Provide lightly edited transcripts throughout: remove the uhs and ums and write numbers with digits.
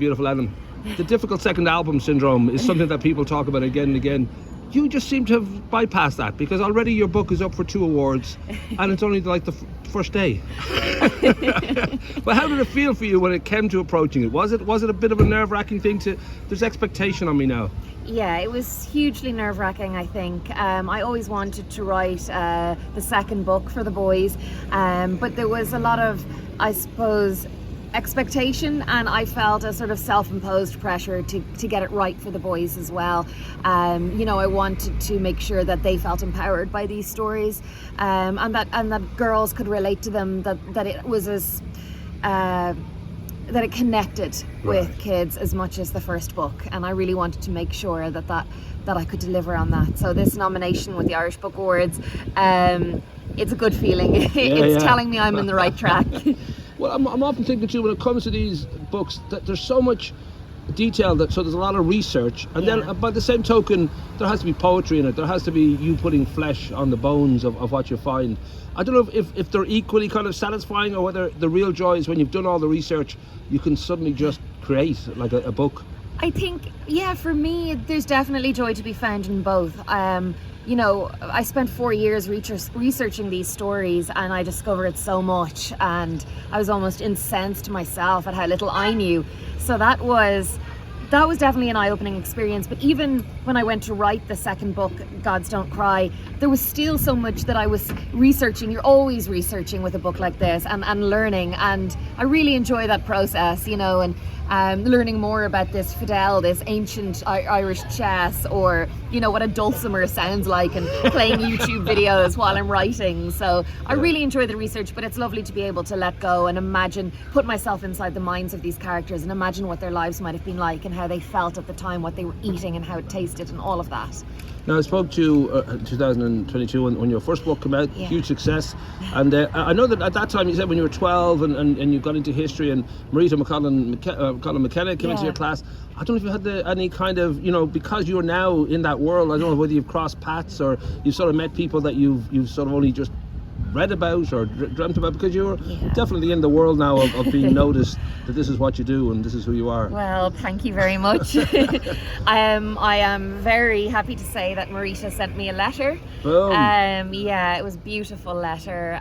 Beautiful, Adam. The difficult second album syndrome is something that people talk about again and again. You just seem to have bypassed that, because already your book is up for 2 awards and it's only like the first day. But how did it feel for you when it came to approaching it? Was it a bit of a nerve-wracking thing there's expectation on me now? Yeah, it was hugely nerve-wracking, I think. I always wanted to write the second book for the boys, but there was a lot of, I suppose, expectation, and I felt a sort of self-imposed pressure to get it right for the boys as well. I wanted to make sure that they felt empowered by these stories, and that girls could relate to them, that it was as that it connected with kids as much as the first book, and I really wanted to make sure that I could deliver on that. So this nomination with the Irish Book Awards, it's a good feeling. It's telling me I'm in the right track. Well, I'm often thinking too, when it comes to these books, that there's so much detail, so there's a lot of research, and then by the same token, there has to be poetry in it. There has to be you putting flesh on the bones of what you find. I don't know if they're equally kind of satisfying, or whether the real joy is when you've done all the research, you can suddenly just create like a book. I think, for me, there's definitely joy to be found in both. I spent 4 years researching these stories, and I discovered so much, and I was almost incensed myself at how little I knew. So that was definitely an eye-opening experience. But even when I went to write the second book, Gods Don't Cry, there was still so much that I was researching. You're always researching with a book like this, and learning, and I really enjoy that process, and learning more about this fidel, this ancient Irish chess, or what a dulcimer sounds like, and playing YouTube videos while I'm writing. So I really enjoy the research, but it's lovely to be able to let go and put myself inside the minds of these characters and imagine what their lives might have been like, and how they felt at the time, what they were eating and how it tasted, and all of that. Now, I spoke to 2022 when your first book came out, huge success, and I know that at that time you said when you were 12 and you got into history, and Marita McKenna came into your class. I don't know if you had any kind of, because you're now in that world, I don't know whether you've crossed paths or you've sort of met people that you've sort of only just read about or dreamt about, because you're definitely in the world now of being noticed, that this is what you do and this is who you are. Well, thank you very much. I am very happy to say that Marita sent me a letter. Boom. It was a beautiful letter,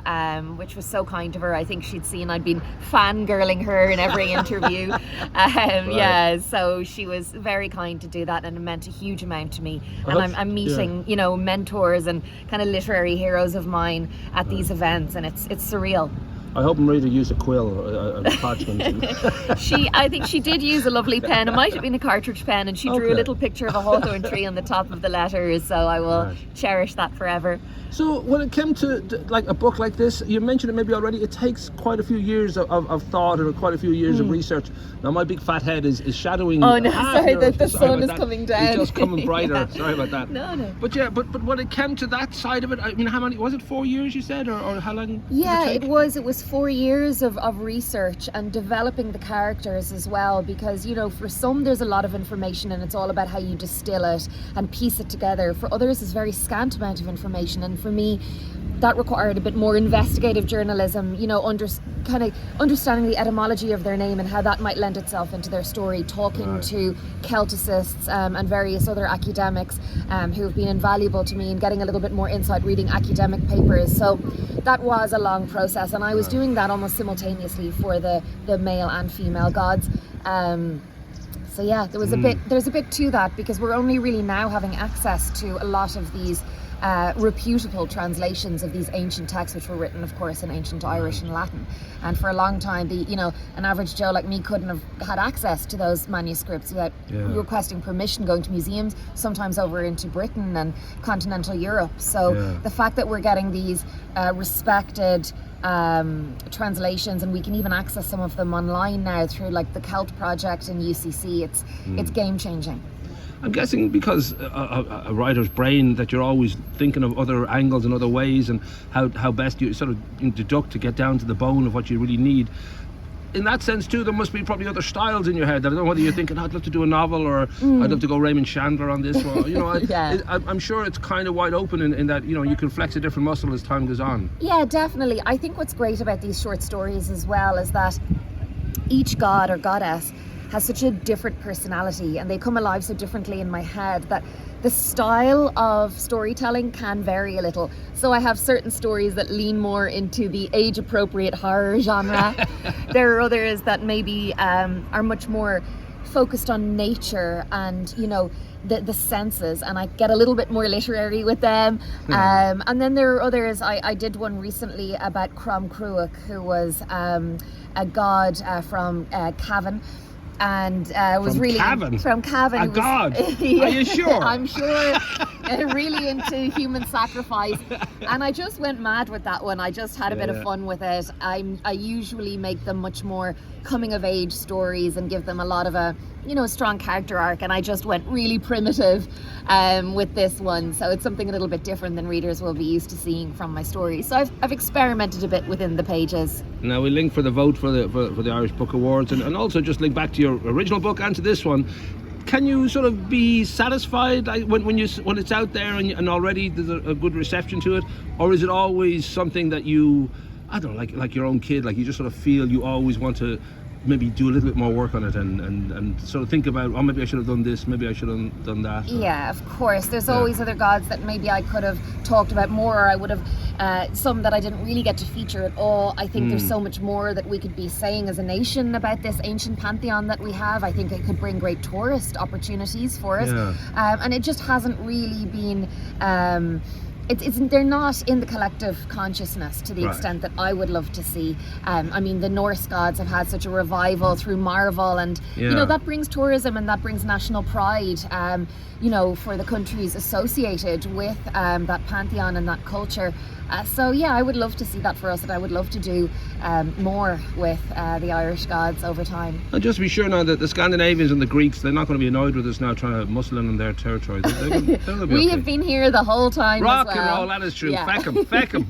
which was so kind of her. I think she'd seen I'd been fangirling her in every interview. So she was very kind to do that, and it meant a huge amount to me. And I'm meeting, mentors and kind of literary heroes of mine at these events, and it's surreal. I hope Marita used a quill or a parchment. I think she did use a lovely pen. It might have been a cartridge pen, and she drew a little picture of a hawthorn tree on the top of the letters, so I will cherish that forever. So when it came to like a book like this, you mentioned it maybe already, it takes quite a few years of thought and quite a few years of research. Now my big fat head is shadowing. Oh no, sorry, the sun is coming down. It's just coming brighter. Sorry about that. No. But when it came to that side of it, I mean, how many, was it 4 years you said, or how long? It was 4 years of research and developing the characters as well, because for some there's a lot of information and it's all about how you distill it and piece it together. For others it's a very scant amount of information, and for me that required a bit more investigative journalism, kind of understanding the etymology of their name and how that might lend itself into their story, talking to Celticists and various other academics who have been invaluable to me, and getting a little bit more insight reading academic papers. So that was a long process, and I was doing that almost simultaneously for the male and female gods. There's a bit to that, because we're only really now having access to a lot of these reputable translations of these ancient texts, which were written, of course, in ancient Irish and Latin. And for a long time, an average Joe like me couldn't have had access to those manuscripts without requesting permission, going to museums, sometimes over into Britain and continental Europe. So the fact that we're getting these respected translations, and we can even access some of them online now through like the Celt Project and UCC, it's game changing. I'm guessing because a writer's brain, that you're always thinking of other angles and other ways, and how best you sort of deduct to get down to the bone of what you really need. In that sense too, there must be probably other styles in your head. I don't know whether you're thinking, I'd love to do a novel, or I'd love to go Raymond Chandler on this one. I'm sure it's kind of wide open in that, you can flex a different muscle as time goes on. Yeah, definitely. I think what's great about these short stories as well is that each god or goddess has such a different personality, and they come alive so differently in my head that the style of storytelling can vary a little. So I have certain stories that lean more into the age-appropriate horror genre. There are others that maybe are much more focused on nature and, you know, the senses, and I get a little bit more literary with them. And then there are others. I did one recently about Crom Cruach, who was a god from Cavan. And was from really Cavan? From Cavan. A god? Yeah, Are you sure? I'm sure. Really into human sacrifice, and I just went mad with that one. I just had a bit of fun with it. I usually make them much more coming of age stories and give them a lot of a, you know, strong character arc, and I just went really primitive with this one. So it's something a little bit different than readers will be used to seeing from my stories. So I've experimented a bit within the pages. Now we'll link for the vote for the Irish Book Awards, and also just link back to your original book and to this one. Can you sort of be satisfied when it's out there and already there's a good reception to it, or is it always something that you, I don't know, like your own kid, like you just sort of feel you always want to maybe do a little bit more work on it and sort of think about, oh, maybe I should have done this, maybe I should have done that? Yeah, of course. There's always other gods that maybe I could have talked about more, or I would have some that I didn't really get to feature at all. I think there's so much more that we could be saying as a nation about this ancient pantheon that we have. I think it could bring great tourist opportunities for us. And it just hasn't really been they're not in the collective consciousness to the extent that I would love to see. I mean, the Norse gods have had such a revival through Marvel, and you know, that brings tourism and that brings national pride, you know, for the countries associated with that pantheon and that culture. So yeah, I would love to see that for us, and I would love to do more with the Irish gods over time. And just to be sure now that the Scandinavians and the Greeks, they're not going to be annoyed with us now trying to muscle in their territory. They're going to be We okay. have been here the whole time. Rock as well. and roll, that is true. Yeah. Feck 'em, feck 'em.